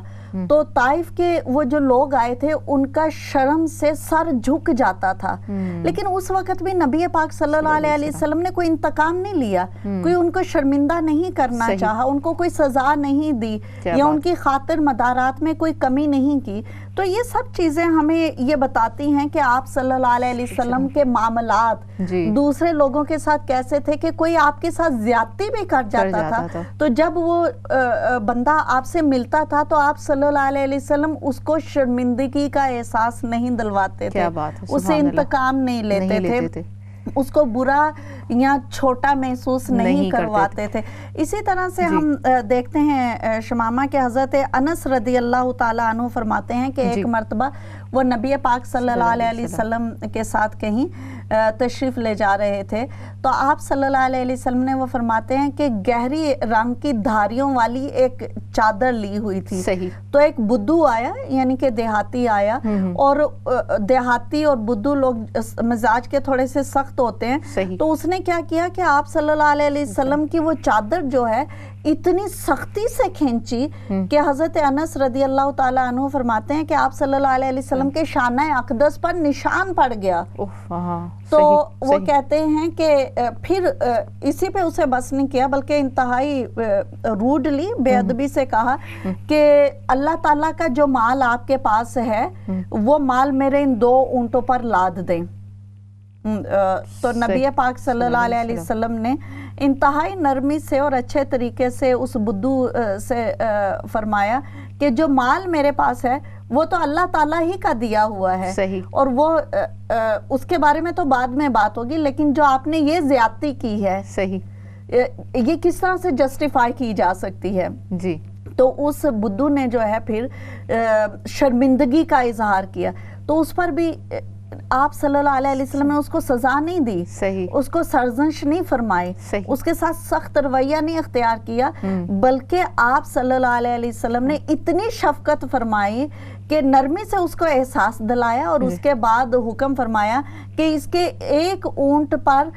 تو طائف کے وہ جو لوگ آئے تھے ان کا شرم سے سر جھک جاتا تھا. لیکن اس وقت بھی نبی پاک صلی اللہ علیہ وسلم نے کوئی انتقام نہیں لیا, کوئی ان کو شرمندہ نہیں کرنا چاہا, ان کو کوئی سزا نہیں دی یا ان کی خاطر مدارات میں کوئی کمی نہیں کی. تو یہ سب چیزیں ہمیں یہ بتاتی ہیں کہ آپ صلی اللہ علیہ وسلم کے معاملات دوسرے لوگوں کے ساتھ کیسے تھے کہ کوئی آپ کے ساتھ زیادتی بھی کر جاتا تھا تو جب وہ بندہ آپ سے ملتا تھا تو آپ صلی اللہ علیہ وسلم اس کو شرمندگی کا احساس نہیں دلواتے تھے, اسے انتقام نہیں لیتے تھے, اس کو برا یا چھوٹا محسوس نہیں کرواتے تھے. اسی طرح سے ہم دیکھتے ہیں شمامہ کے حضرت انس رضی اللہ تعالیٰ عنہ فرماتے ہیں کہ ایک مرتبہ وہ نبی پاک صلی اللہ علیہ وسلم کے ساتھ کہیں تشریف لے جا رہے تھے تو آپ صلی اللہ علیہ وسلم نے وہ فرماتے ہیں کہ گہری رنگ کی دھاریوں والی ایک چادر لی ہوئی تھی. تو ایک بدو آیا یعنی کہ دیہاتی آیا, اور دیہاتی اور بدو لوگ مزاج کے تھوڑے سے سخت ہوتے ہیں, تو اس نے کیا کیا کہ آپ صلی اللہ علیہ وسلم کی وہ چادر جو ہے اتنی سختی سے کھینچی کہ حضرت انس رضی اللہ تعالیٰ عنہ فرماتے ہیں کہ آپ صلی اللہ علیہ وسلم کے شانہ اقدس پر نشان پڑ گیا. تو وہ کہتے ہیں کہ پھر اسی پہ اسے بس نہیں کیا بلکہ انتہائی روڈلی بے ادبی سے کہا کہ اللہ تعالیٰ کا جو مال آپ کے پاس ہے وہ مال میرے ان 2 اونٹوں پر لاد دیں. تو نبی پاک صلی اللہ علیہ وسلم نے انتہائی نرمی سے اور اچھے طریقے سے اس بدو سے فرمایا کہ جو مال میرے پاس ہے وہ تو اللہ تعالیٰ ہی کا دیا ہوا ہے, اور وہ اس کے بارے میں تو بعد میں بات ہوگی, لیکن جو آپ نے یہ زیادتی کی ہے یہ کس طرح سے جسٹیفائی کی جا سکتی ہے. جی تو اس بدو نے جو ہے پھر شرمندگی کا اظہار کیا, تو اس پر بھی آپ صلی اللہ علیہ وسلم نے اس کو سزا نہیں دی, اس کو سرزنش نہیں فرمائی, اس کے ساتھ سخت رویہ نہیں اختیار کیا, بلکہ آپ صلی اللہ علیہ وسلم نے اتنی شفقت فرمائی کہ نرمی سے اس کو احساس دلایا اور اس کے بعد حکم فرمایا کہ اس کے ایک اونٹ پر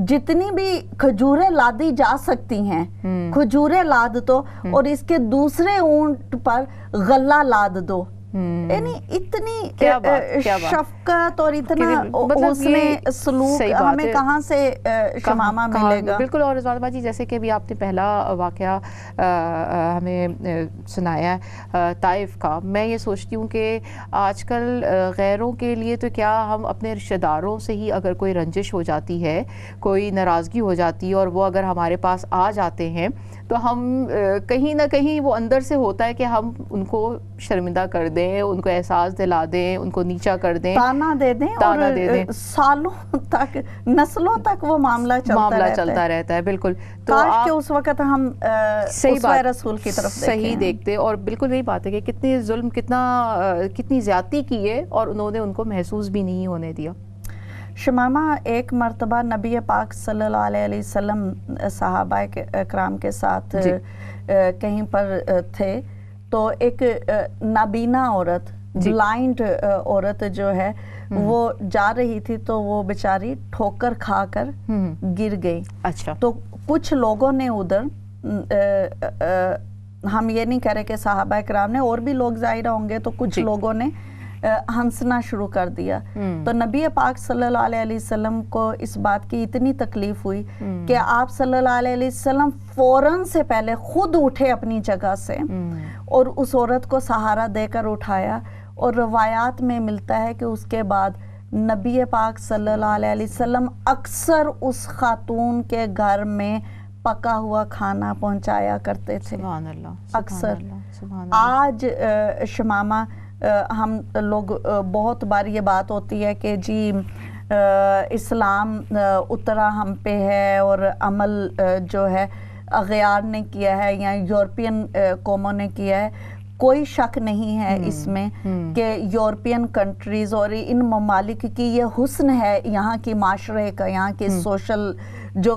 جتنی بھی کھجوریں لادی جا سکتی ہیں کھجوریں لاد دو, اور اس کے دوسرے اونٹ پر غلہ لاد دو. یعنی اتنی شفقت اور اتنا حسن سلوک ہمیں کہاں سے شمامہ ملے گا. بالکل. اور رضوانہ باجی جیسے کہ ابھی آپ نے پہلا واقعہ ہمیں سنایا طائف کا, میں یہ سوچتی ہوں کہ آج کل غیروں کے لیے تو کیا ہم اپنے رشتہ داروں سے ہی اگر کوئی رنجش ہو جاتی ہے, کوئی ناراضگی ہو جاتی ہے اور وہ اگر ہمارے پاس آ جاتے ہیں تو ہم کہیں نہ کہیں وہ اندر سے ہوتا ہے کہ ہم ان کو شرمندہ کر دیں, ان کو احساس دلا دیں, ان کو نیچا کر دیں, تانا دے دیں, اور سالوں تک نسلوں تک وہ معاملہ چلتا رہتا ہے. بالکل. تو کاش کہ اس وقت ہم اسوہ رسول کی طرف صحیح دیکھتے, اور بالکل یہی بات ہے کہ کتنی ظلم کتنی زیادتی کی ہے اور انہوں نے ان کو محسوس بھی نہیں ہونے دیا. شمامہ ایک مرتبہ نبی پاک صلی اللہ علیہ وسلم صحابہ اکرام کے ساتھ کہیں پر تھے تو ایک نابینا عورت, بلائنڈ عورت جو ہے وہ جا رہی تھی تو وہ بیچاری ٹھوکر کھا کر گر گئی. اچھا. تو کچھ لوگوں نے ادھر, ہم یہ نہیں کہہ رہے کہ صحابہ اکرام نے, اور بھی لوگ ظاہر ہوں گے, تو کچھ لوگوں نے ہنسنا شروع کر دیا. تو نبی پاک صلی اللہ علیہ وسلم کو اس بات کی اتنی تکلیف ہوئی کہ آپ صلی اللہ علیہ وسلم فوراً سے پہلے خود اٹھے اپنی جگہ سے اور اس عورت کو سہارا دے کر اٹھایا, اور روایات میں ملتا ہے کہ اس کے بعد نبی پاک صلی اللہ علیہ وسلم اکثر اس خاتون کے گھر میں پکا ہوا کھانا پہنچایا کرتے تھے. سبحان اللہ. اکثر. آج شمامہ ہم لوگ بہت بار یہ بات ہوتی ہے کہ جی اسلام اترا ہم پہ ہے اور عمل جو ہے اغیار نے کیا ہے یا یورپین قوموں نے کیا ہے. کوئی شک نہیں ہے اس میں کہ یورپین کنٹریز اور ان ممالک کی یہ حسن ہے یہاں کی معاشرے کا, یہاں کی سوشل جو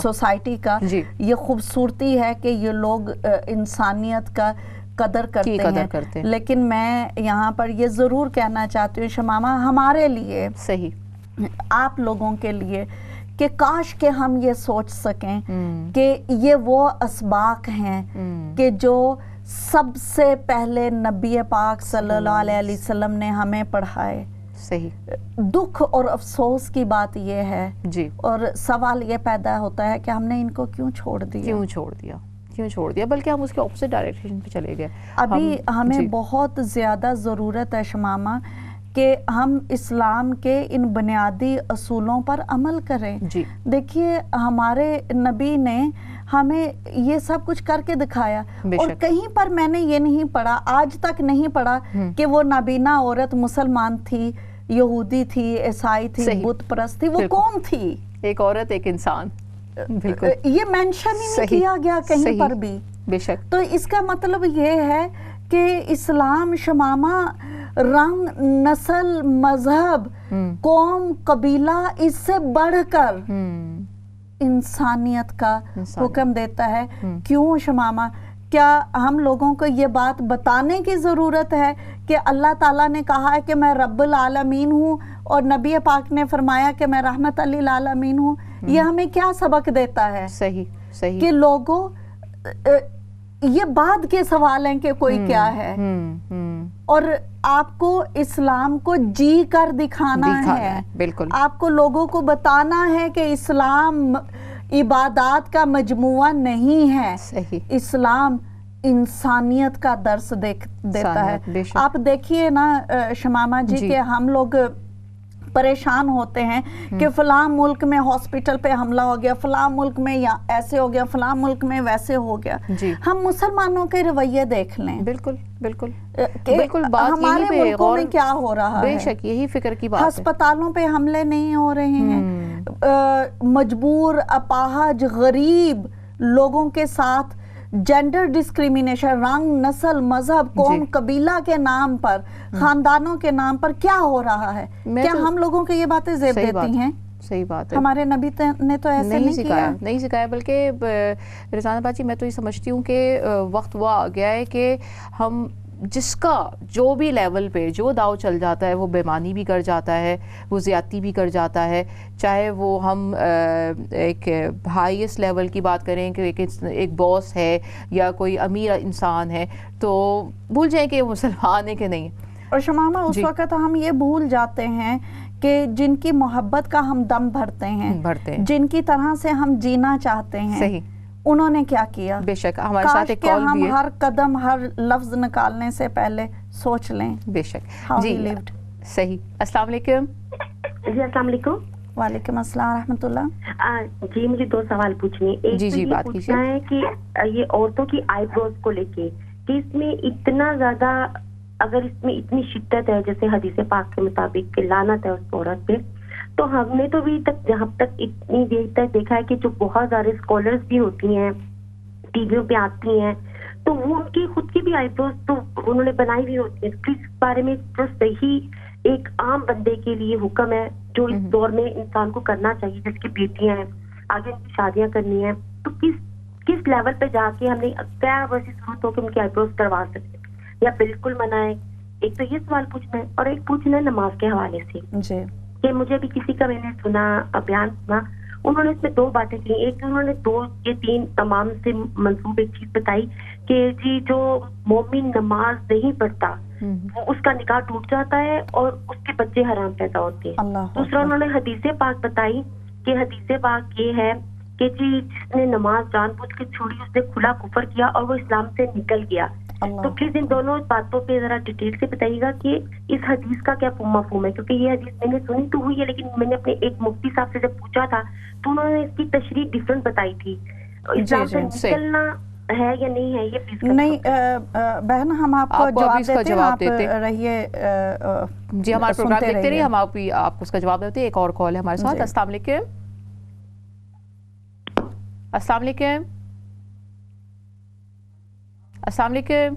سوسائٹی کا, یہ خوبصورتی ہے کہ یہ لوگ انسانیت کا قدر کرتے ہیں. لیکن میں یہاں پر یہ ضرور کہنا چاہتی ہوں شمامہ, ہمارے لیے, صحیح, آپ لوگوں کے لیے, کہ کاش کہ ہم یہ سوچ سکیں کہ یہ وہ اسباق ہیں کہ جو سب سے پہلے نبی پاک صلی اللہ علیہ وسلم نے ہمیں پڑھائے. صحیح. دکھ اور افسوس کی بات یہ ہے جی, اور سوال یہ پیدا ہوتا ہے کہ ہم نے ان کو کیوں چھوڑ دیا, بلکہ ہم اس کے اپوزٹ ڈائریکشن پہ چلے گئے. ابھی ہمیں بہت زیادہ ضرورت ہے شمامہ کہ ہم اسلام کے ان بنیادی اصولوں پر عمل کریں. دیکھیے ہمارے نبی نے ہمیں یہ سب کچھ کر کے دکھایا, اور کہیں پر میں نے یہ نہیں پڑھا, آج تک نہیں پڑھا کہ وہ نابینا عورت مسلمان تھی, یہودی تھی, عیسائی تھی, بت پرست تھی, وہ کون تھی؟ ایک عورت, ایک انسان. بالکل, یہ مینشن ہی نہیں کیا گیا کہیں پر بھی. بے شک. تو اس کا مطلب یہ ہے کہ اسلام شمامہ رنگ, نسل, مذہب, قوم, قبیلہ, اس سے بڑھ کر انسانیت کا حکم دیتا ہے. کیوں شمامہ؟ کیا ہم لوگوں کو یہ بات بتانے کی ضرورت ہے کہ اللہ تعالیٰ نے کہا ہے کہ میں رب العالمین ہوں, اور نبی پاک نے فرمایا کہ میں رحمت للعالمین ہوں؟ یہ ہمیں کیا سبق دیتا ہے؟ صحیح کہ لوگوں, یہ بعد کے سوال ہیں کہ کوئی کیا ہے, اور آپ کو اسلام کو جی کر دکھانا ہے. بالکل, آپ کو لوگوں کو بتانا ہے کہ اسلام عبادات کا مجموعہ نہیں ہے. اسلام انسانیت کا درس دیتا ہے. آپ دیکھیے نا شمامہ جی کہ ہم لوگ پریشان ہوتے ہیں کہ فلاں ملک میں ہاسپٹل پہ حملہ ہو گیا, فلاں ملک میں ایسے ہو گیا, فلاں ملک میں ویسے ہو گیا. ہم مسلمانوں کے رویے دیکھ لیں. بالکل, ہمارے ملکوں میں کیا ہو رہا ہے. بے شک یہی فکر کی بات ہے. ہسپتالوں پہ حملے نہیں ہو رہے ہیں, مجبور, اپاہج, غریب لوگوں کے ساتھ جینڈر ڈسکریمنیشن, رنگ, نسل, مذہب, قوم, قبیلہ کے نام پر, خاندانوں کے نام پر کیا ہو رہا ہے. کیا ہم لوگوں کو یہ باتیں زیب دیتی ہیں؟ صحیح بات ہے. ہمارے نبی نے تو ایسے نہیں سکھایا. بلکہ رضوانہ باجی میں تو یہ سمجھتی ہوں کہ وقت وہ آ گیا ہے کہ ہم جس کا جو بھی لیول پہ جو داؤ چل جاتا ہے وہ بےمانی بھی کر جاتا ہے, وہ زیادتی بھی کر جاتا ہے, چاہے وہ ہم ایک ہائیسٹ لیول کی بات کریں کہ ایک باس ہے یا کوئی امیر انسان ہے, تو بھول جائیں کہ وہ مسلمان ہے کہ نہیں. اور شمامہ اس وقت ہم یہ بھول جاتے ہیں کہ جن کی محبت کا ہم دم بھرتے ہیں, جن کی طرح سے ہم جینا چاہتے ہیں, صحیح, انہوں نے کیا کیا. بے شک ہمارے ساتھ ایک کال بھی ہے. ہم ہر قدم, ہر لفظ نکالنے سے پہلے سوچ لیں. بے شک. جی صحیح. السلام علیکم. جی السلام علیکم. وعلیکم السلام ورحمۃ اللہ. جی مجھے 2 سوال پوچھنے. ایک جی یہ پوچھنا ہے کہ یہ عورتوں کی آئی بروز کو لے کے کہ اس میں اتنا زیادہ, اگر اس میں اتنی شدت ہے جیسے حدیث پاک کے مطابق کہ لعنت ہے اس عورت پہ, تو ہم نے تو ابھی تک جہاں تک اتنی دیر تک دیکھا ہے کہ جو بہت سارے اسکالرس بھی ہوتی ہیں, ٹی ویوں پہ آتی ہیں, تو وہ ان کی خود کی بھی آئی بروز تو انہوں نے بنائی ہوئی ہوتی ہے. اس بارے میں جو صحیح ایک عام بندے کے لیے حکم ہے جو اس دور میں انسان کو کرنا چاہیے, جس کی بیٹیاں ہیں, آگے ان کی شادیاں کرنی ہیں, تو کس لیول پہ جا کے ہم نے کیا ویسی ضرورت ہو کہ ان کی آئی بروز کروا سکتے یا بالکل منع ہے. ایک تو یہ سوال پوچھنا ہے, اور ایک پوچھنا ہے نماز کے حوالے سے کہ مجھے بھی کسی کا میں نے سنا, بیان سنا, انہوں نے اس میں 2 باتیں کی. ایک انہوں نے 2 یا 3 تمام سے منسوب ایک چیز بتائی کہ جی جو مومن نماز نہیں پڑھتا وہ اس کا نکاح ٹوٹ جاتا ہے اور اس کے بچے حرام پیدا ہوتے ہیں. دوسرا انہوں نے حدیث پاک بتائی کہ حدیث پاک یہ ہے کہ جی جس نے نماز جان بوجھ کے چھوڑی اس نے کھلا کفر کیا اور وہ اسلام سے نکل گیا. تو پلیز ان دونوں باتوں پہ ذرا ڈیٹیل سے بتائیے گا کہ اس حدیث کا کیا مفہوم ہے, کیونکہ یہ حدیث میں نے سنی تو ہوئی ہے لیکن میں نے اپنے ایک مفتی صاحب سے جب پوچھا تھا تو انہوں نے اس کی تشریح ڈفرنٹ بتائی تھی. اسلام سے نکلنا ہے یا نہیں ہے یہ پلیز نہیں. بہن ہم آپ کو جواب دیتے ہیں, آپ رہیے جی, ہمارا پروگرام دیکھتے رہیے, ہم آپ کو اس کا جواب دیتے ہیں. ایک اور کال ہے ہمارے ساتھ. السلام علیکم. السلام علیکم. السلام علیکم.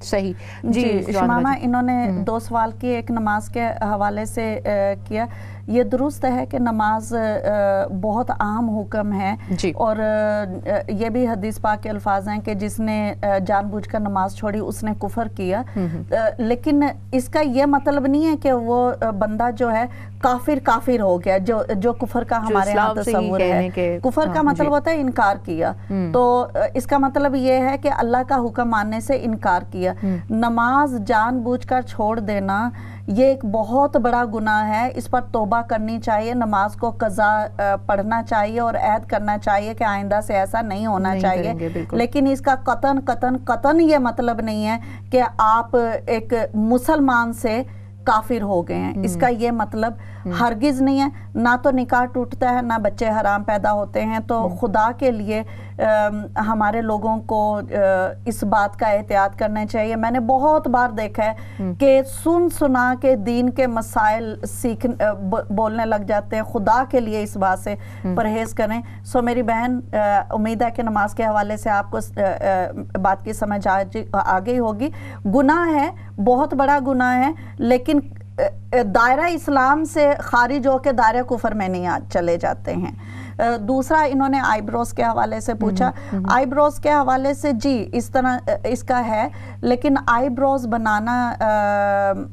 صحیح. جی شمامہ انہوں نے 2 سوال کیے. ایک نماز کے حوالے سے کیا. یہ درست ہے کہ نماز بہت اہم حکم ہے اور یہ بھی حدیث پاک کے الفاظ ہیں کہ جس نے جان بوجھ کر نماز چھوڑی اس نے کفر کیا. لیکن اس کا یہ مطلب نہیں ہے کہ وہ بندہ جو ہے کافر ہو گیا, جو کفر کا ہمارے یہاں تصور ہے. کفر کا مطلب ہوتا ہے انکار کیا. تو اس کا مطلب یہ ہے کہ اللہ کا حکم ماننے سے انکار کیا. نماز جان بوجھ کر چھوڑ دینا یہ ایک بہت بڑا گناہ ہے. اس پر توبہ کرنی چاہیے, نماز کو قضا پڑھنا چاہیے اور عہد کرنا چاہیے کہ آئندہ سے ایسا نہیں ہونا چاہیے. لیکن اس کا قطعاً یہ مطلب نہیں ہے کہ آپ ایک مسلمان سے کافر ہو گئے ہیں. اس کا یہ مطلب ہرگز نہیں ہے. نہ تو نکاح ٹوٹتا ہے, نہ بچے حرام پیدا ہوتے ہیں. تو خدا کے لیے ہمارے لوگوں کو اس بات کا احتیاط کرنا چاہیے. میں نے بہت بار دیکھا ہے کہ سنا کے دین کے مسائل بولنے لگ جاتے ہیں. خدا کے لیے اس بات سے پرہیز کریں. سو میری بہن, امید ہے کہ نماز کے حوالے سے آپ کو بات کی سمجھ آ گئی ہوگی. گناہ ہے, بہت بڑا گناہ ہے, لیکن دائرہ اسلام سے خارج ہو کے دائرہ کفر میں نہیں چلے جاتے ہیں. دوسرا انہوں نے آئی بروز کے حوالے سے پوچھا. آئی بروز کے حوالے سے جی اس طرح اس کا ہے, لیکن آئی بروز بنانا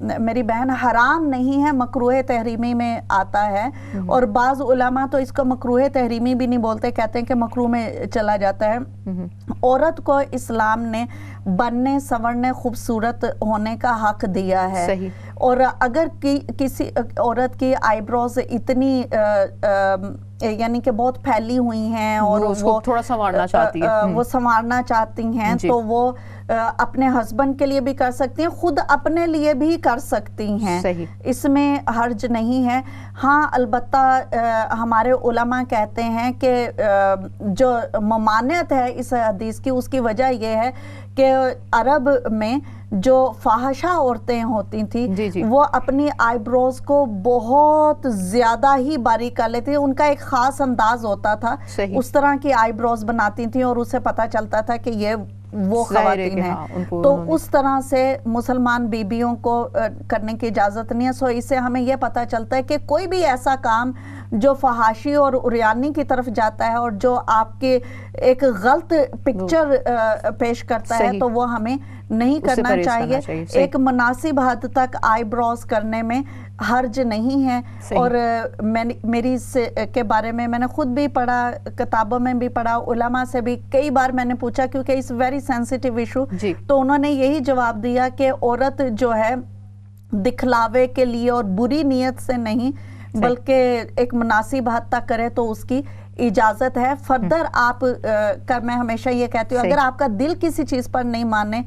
میری بہن حرام نہیں ہے, مکروہ تحریمی میں آتا ہے. اور بعض علماء تو اس کو مکروہ تحریمی بھی نہیں بولتے, کہتے ہیں کہ مکروہ میں چلا جاتا ہے. عورت کو اسلام نے بننے سنورنے خوبصورت ہونے کا حق دیا ہے. اور اگر کسی عورت کی آئی بروز اتنی یعنی کہ بہت پھیلی ہوئی ہیں اور وہ تھوڑا سنوارنا چاہتی ہیں, وہ سنوارنا چاہتی ہیں, تو وہ اپنے ہسبینڈ کے لیے بھی کر سکتی ہیں, خود اپنے لیے بھی کر سکتی ہیں. اس میں حرج نہیں ہے. ہاں البتہ ہمارے علماء کہتے ہیں کہ جو ممانعت ہے اس حدیث کی, اس کی وجہ یہ ہے کہ عرب میں جو فاحشہ عورتیں ہوتی تھیں وہ اپنی آئی بروز کو بہت زیادہ ہی باریک کر لیتی تھیں. ان کا ایک خاص انداز ہوتا تھا, اس طرح کی آئی بروز بناتی تھیں اور اسے پتہ چلتا تھا کہ یہ وہ خواتین ہیں. تو اس طرح سے مسلمان بیویوں کو کرنے کی اجازت نہیں ہے. سو اس سے ہمیں یہ پتہ چلتا ہے کہ کوئی بھی ایسا کام جو فحاشی اور عریانی کی طرف جاتا ہے اور جو آپ کے ایک غلط پکچر پیش کرتا ہے تو وہ ہمیں نہیں کرنا چاہیے. ایک مناسب حد تک آئی بروز کرنے میں حرج نہیں ہے. اور میری اس کے بارے میں نے خود بھی پڑھا, کتابوں میں بھی پڑھا, علماء سے بھی کئی بار میں نے پوچھا کیونکہ اس ویری سینسیٹیو ایشو, تو انہوں نے یہی جواب دیا کہ عورت جو ہے دکھلاوے کے لیے اور بری نیت سے نہیں بلکہ ایک مناسب حد تک کرے تو اس کی اجازت ہے. فردر آپ کا میں ہمیشہ یہ کہتی ہوں اگر آپ کا دل کسی چیز پر نہیں مانے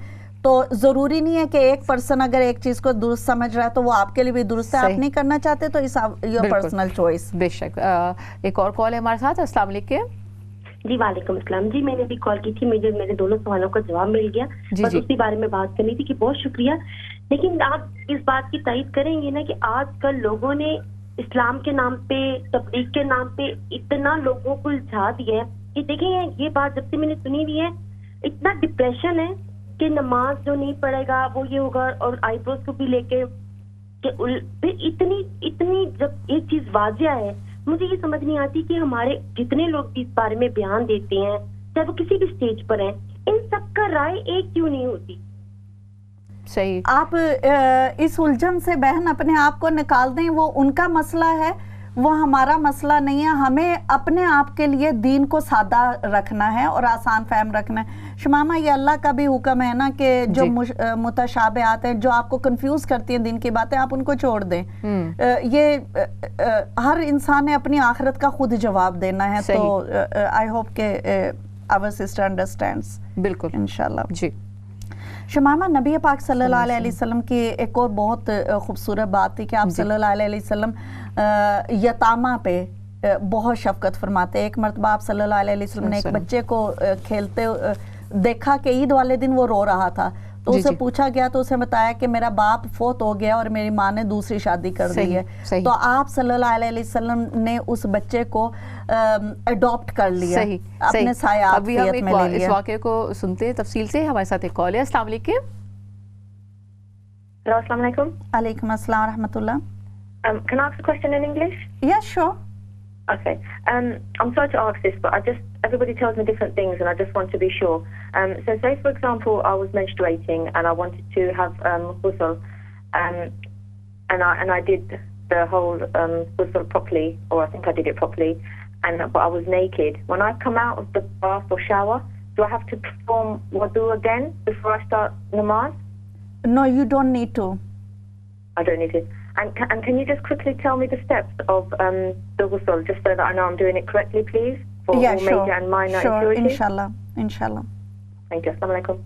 تو ضروری نہیں ہے کہ ایک پرسن اگر ایک چیز کو درست سمجھ رہا ہے تو وہ آپ کے لیے بھی درست ہے. آپ نہیں کرنا چاہتے تو یہ پرسنل چوائس. بے شک. ایک اور کال ہے ہمارے ساتھ. السلام علیکم. جی وعلیکم السلام. جی میں نے بھی کال کی تھی, میرے دونوں سوالوں کا جواب مل گیا, بس اسی بارے میں بات کرنی تھی کہ بہت شکریہ. لیکن آپ اس بات کی تائید کریں گے نا کہ آج کل لوگوں نے اسلام کے نام پہ, تبلیغ کے نام پہ اتنا لوگوں کو الجھا دیا ہے کہ دیکھیں یہ بات جب سے میں نے سنی ہوئی ہے اتنا ڈپریشن ہے کہ نماز جو نہیں پڑھے گا وہ یہ ہوگا, اور آئی بروز کو بھی لے کے کہ پھر اتنی جب ایک چیز واضح ہے مجھے یہ سمجھ نہیں آتی کہ ہمارے جتنے لوگ بھی اس بارے میں بیان دیتے ہیں چاہے وہ کسی بھی سٹیج پر ہیں, ان سب کا رائے ایک کیوں نہیں ہوتی؟ صحیح. آپ اس الجھن سے بہن اپنے آپ کو نکال دیں, وہ ان کا مسئلہ ہے, وہ ہمارا مسئلہ نہیں ہے. ہمیں اپنے آپ کے لیے دین کو سادہ رکھنا ہے اور آسان فہم رکھنا ہے. شمامہ یہ اللہ کا بھی حکم ہے نا کہ جو متشابہات ہیں, جو آپ کو کنفیوز کرتی ہیں دین کی باتیں, آپ ان کو چھوڑ دیں. یہ ہر انسان نے اپنی آخرت کا خود جواب دینا ہے. تو آئی ہوپ کہ our sister understands. بالکل انشاءاللہ. جی شمامہ, نبی پاک صلی اللہ علیہ وسلم کی ایک اور بہت خوبصورت بات تھی کہ آپ صلی اللہ علیہ وسلم یتامہ پہ بہت شفقت فرماتے. ایک مرتبہ آپ صلی اللہ علیہ وسلم نے ایک بچے کو کھیلتے دیکھا کہ عید والے دن وہ رو رہا تھا, تو اسے پوچھا گیا تو اسے بتایا کہ میرا باپ فوت ہو گیا اور میری ماں نے دوسری شادی کر دی ہے. تو آپ صلی اللہ علیہ وسلم نے اس بچے کو اڈاپٹ کر لیا, اپنے سایہ. ابھی ہم اس واقعے کو سنتے ہیں تفصیل سے. ہمارے ساتھ ایک کال ہے. السلام علیکم. Hello, assalamu alaikum. Alaikum assalam wa rahmatullah. Can I ask a question in English? Yeah, sure. Okay. I'm sorry to ask this, but everybody tells me different things, and I just want to be sure. So say, for example, I was menstruating and I wanted to have ghusl, and I did the whole ghusl properly, or I think I did it properly, but I was naked. When I come out of the bath or shower, do I have to perform wudu again before I start namaz? No, you don't need to. I don't need to. And can you just quickly tell me the steps of the ghusl, just so that I know I'm doing it correctly, please? For Yeah, all sure. major and minor Sure, impurities? inshallah. Thank you. Assalamu alaikum.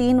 3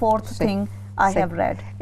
fourth thing I have read.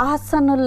ahsanul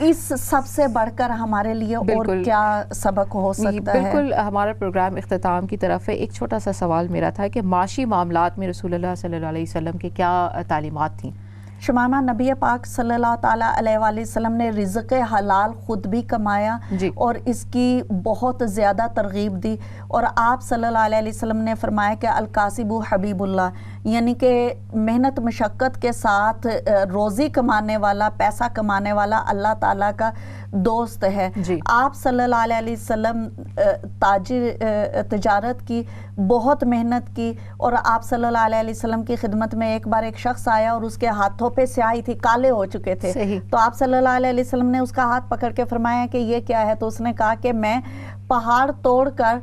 اس سب سے بڑھ کر ہمارے لیے اور کیا سبق ہو سکتا ہے؟ بالکل ہمارا پروگرام اختتام کی طرف ہے. ایک چھوٹا سا سوال میرا تھا کہ معاشی معاملات میں رسول اللہ صلی اللہ علیہ وسلم کے کیا تعلیمات تھیں؟ شمامہ نبی پاک صلی اللہ تعالیٰ علیہ وآلہ وسلم نے رزق حلال خود بھی کمایا اور اس کی بہت زیادہ ترغیب دی، اور آپ صلی اللہ علیہ وسلم نے فرمایا کہ الکاسب حبیب اللہ، یعنی کہ محنت مشقت کے ساتھ روزی کمانے والا، پیسہ کمانے والا اللہ تعالیٰ کا دوست ہے. آپ صلی اللہ علیہ وسلم تجارت کی، بہت محنت کی، اور آپ صلی اللہ علیہ وسلم کی خدمت میں ایک بار ایک شخص آیا اور اس کے ہاتھوں پہ سیاہی تھی، کالے ہو چکے تھے. تو آپ صلی اللہ علیہ وسلم نے اس کا ہاتھ پکڑ کے فرمایا کہ یہ کیا ہے؟ تو اس نے کہا کہ میں پہاڑ توڑ کر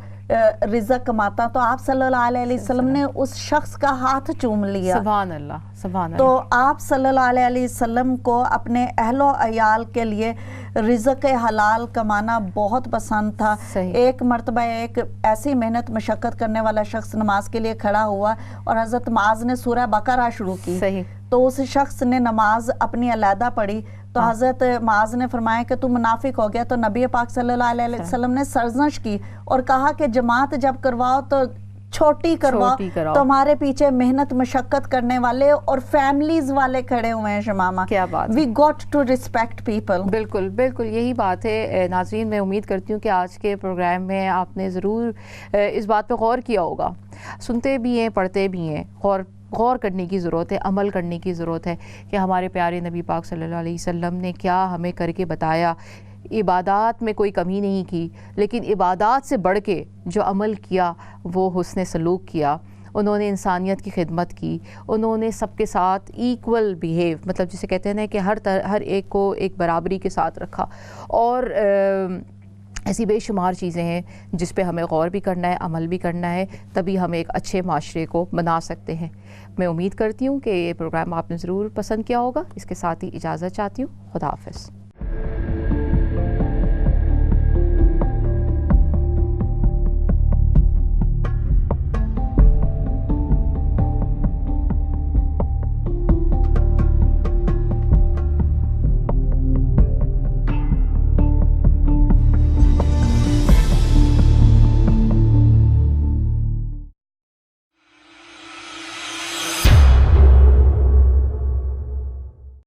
رزق کماتا. تو آپ صلی اللہ علیہ وسلم نے اس شخص کا ہاتھ چوم لیا. سبحان اللہ، سبحان اللہ. تو آپ صلی اللہ علیہ وسلم کو اپنے اہل و عیال کے لیے رزق حلال کمانا بہت پسند تھا. ایک مرتبہ ایک ایسی محنت مشقت کرنے والا شخص نماز کے لیے کھڑا ہوا اور حضرت معاذ نے سورہ بقرہ شروع کی. تو اس شخص نے نماز اپنی علیحدہ پڑھی. تو حضرت معاذ نے فرمایا کہ تو منافق ہو گیا. تو نبی پاک صلی اللہ علیہ وسلم نے سرزنش کی اور کہا کہ جماعت جب کرواؤ تو چھوٹی کرواؤ. تو ہمارے پیچھے محنت مشقت کرنے والے اور فیملیز والے کھڑے ہوئے ہیں. شمامہ کیا بات، we got to respect people. بالکل بالکل یہی بات ہے. ناظرین میں امید کرتی ہوں کہ آج کے پروگرام میں آپ نے ضرور اس بات پہ غور کیا ہوگا. سنتے بھی ہیں، پڑھتے بھی ہیں، غور کرنے کی ضرورت ہے، عمل کرنے کی ضرورت ہے کہ ہمارے پیارے نبی پاک صلی اللہ علیہ وسلم نے کیا ہمیں کر کے بتایا. عبادات میں کوئی کمی نہیں کی، لیکن عبادات سے بڑھ کے جو عمل کیا وہ حسن سلوک کیا. انہوں نے انسانیت کی خدمت کی، انہوں نے سب کے ساتھ ایکول بیہیو، مطلب جسے کہتے ہیں نا کہ ہر ایک کو ایک برابری کے ساتھ رکھا. اور ایسی بے شمار چیزیں ہیں جس پہ ہمیں غور بھی کرنا ہے، عمل بھی کرنا ہے، تبھی ہم ایک اچھے معاشرے کو بنا سکتے ہیں. میں امید کرتی ہوں کہ یہ پروگرام آپ نے ضرور پسند کیا ہوگا. اس کے ساتھ ہی اجازت چاہتی ہوں. خدا حافظ.